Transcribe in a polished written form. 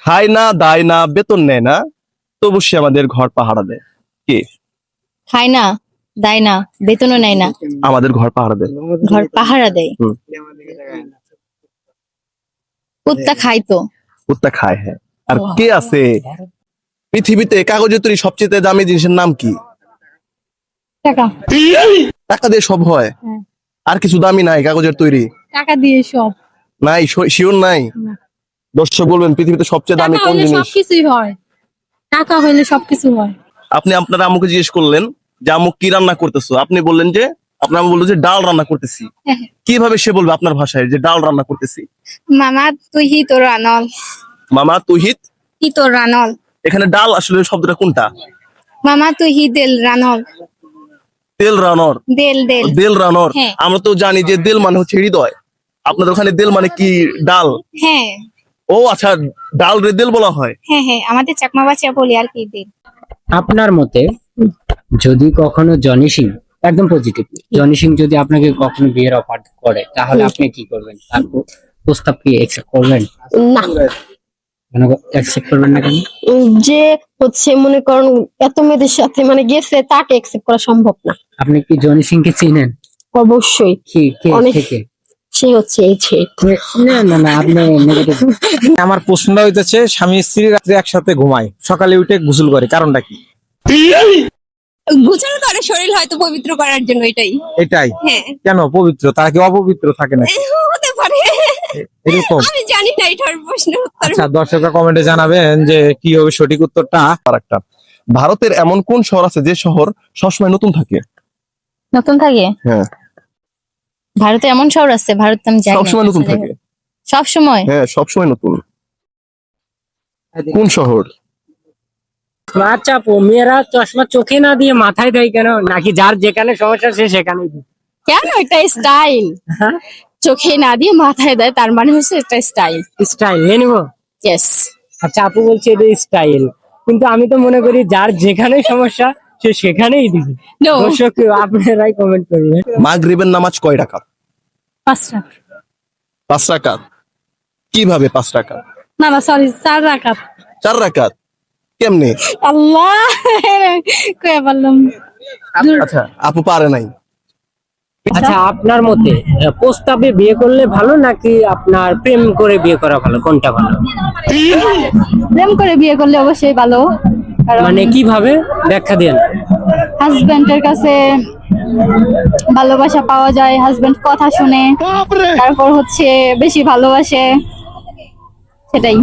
খায় না, দায় না, বেতন নেয় না, তবু সে আমাদের ঘর পাহারা দেয়। কে? খায় না, দেয় না, বেতনও নেয় না, আমাদের ঘর পাহারা দেয়। ঘর পাহারা দেয়। হুম। কুত্তা খায় তো। কুত্তা খায়, হ্যাঁ। আর কে আছে পৃথিবীতে কাগজের তৈরি সবচেয়ে দামি জিনিসের নাম কি? টাকা। টাকা দিয়ে সব হয়? হ্যাঁ। আর কিছু দামি নাই কাগজের তৈরি? টাকা দিয়ে সব। নাই, শিওর নাই? না। দর্শক বলবেন পৃথিবীতে সবচেয়ে দামি টাকা কোন হইলে জিনিস? সবকিছুই হয়। টাকা হইলে সবকিছু হয়। আপনি আপনার আম্মুকে জিজ্ঞেস করলেন যে আম্মু কি রান্না করতেছো, আপনি বললেন যে আপনার আম্মু বললো যে ডাল রান্না করতেছি। কিভাবে সে বলবে আপনার ভাষায় যে ডাল রান্না করতেছি? মামা তুই হি তোর রানল। মামা তুহিত। হি তোর রানল। এখানে ডাল আসলে শব্দটা কোনটা? মামা তুই হি দেল রানল। তেল রানর। দেল দেল। দেল রানর। হ্যাঁ। আমরা তো জানি যে দেল মানে হচ্ছে হৃদয়, আপনাদের ওখানে দেল মানে কি ডাল? হ্যাঁ ও আচ্ছা, ডাল রে দেল বলা হয়। হ্যাঁ হ্যাঁ, আমাদের চাকমা বাচ্চা বলি আর কি দেল। আপনার মতে যদি কখনো জনি সিং, একদম পজিটিভ, জনি সিং যদি আপনাকে কখনো বিয়ের অফার করে তাহলে আপনি কি করবেন? তার প্রস্তাব কি অ্যাকসেপ্ট করবেন? না, কেন অ্যাকসেপ্ট করবেন না কেন? যে হচ্ছে মনে করেন এত মেয়েদের সাথে মানে গেছে তাকে অ্যাকসেপ্ট করা সম্ভব না। আপনি কি জনি সিং কে চিনেন? অবশ্যই। কি কে অনেক। থেকে? সে হচ্ছে এই ছেলে। না না না, আপনি নেগেটিভ। আমার প্রশ্নটা হইতেছে, স্বামী স্ত্রী রাত্রে একসাথে ঘুমায়, সকালে উঠে গোসল করে, কারণটা কি? গোছানো করে শরীর হয়তো পবিত্র করার জন্য, এটাই। এটাই? হ্যাঁ। কেন পবিত্র? তারা কি অপবিত্র থাকে না? হতে পারে, এরকম? আমি জানি না এটার প্রশ্ন উত্তর। আচ্ছা, দর্শকরা কমেন্টে জানাবেন যে কি হবে সঠিক উত্তরটা। আরেকটা, ভারতের এমন কোন শহর আছে যে শহর সবসময় নতুন থাকে? নতুন থাকে? হ্যাঁ। ভারতে এমন শহর আছে, ভারত আমি জানি না। সবসময় নতুন থাকে। সব সময়? হ্যাঁ, সবসময় নতুন। কোন শহর? আচ্ছা আপু, মেয়েরা চশমা চোখে না দিয়ে মাথায় দেয় কেন? নাকি যার যেখানে সমস্যা সে সেখানে দেয়? কেন? এটা স্টাইল। হ্যাঁ, চোখে না দিয়ে মাথায় দেয়, তার মানে হচ্ছে এটা স্টাইল। স্টাইল নিয়ে নিবো। ইয়েস। আচ্ছা আপু বলছে এটা স্টাইল, কিন্তু আমি তো মনে করি যার যেখানে সমস্যা সে সেখানেই দিবে। নো। দর্শক আপনারাই কমেন্ট করবেন। মাগরিবের নামাজ কয় রাকাত? 5 রাকাত। 5 রাকাত। কিভাবে 5 রাকাত? না না, সরি, 4 রাকাত। 4 রাকাত? কেমনে? আল্লাহ, কয়ে বললাম। আচ্ছা, আপু পারে নাই। আচ্ছা আপনার মতে প্রস্তাবে বিয়ে করলে ভালো নাকি আপনার প্রেম করে বিয়ে করা ভালো, কোনটা ভালো? প্রেম করে বিয়ে করলে অবশ্যই ভালো, কারণ মানে কিভাবে ব্যাখ্যা দেন? হাজবেন্ডের কাছে ভালোবাসা পাওয়া যায়, হাজবেন্ড কথা শুনে, তারপর হচ্ছে বেশি ভালোবাসে, সেটাই।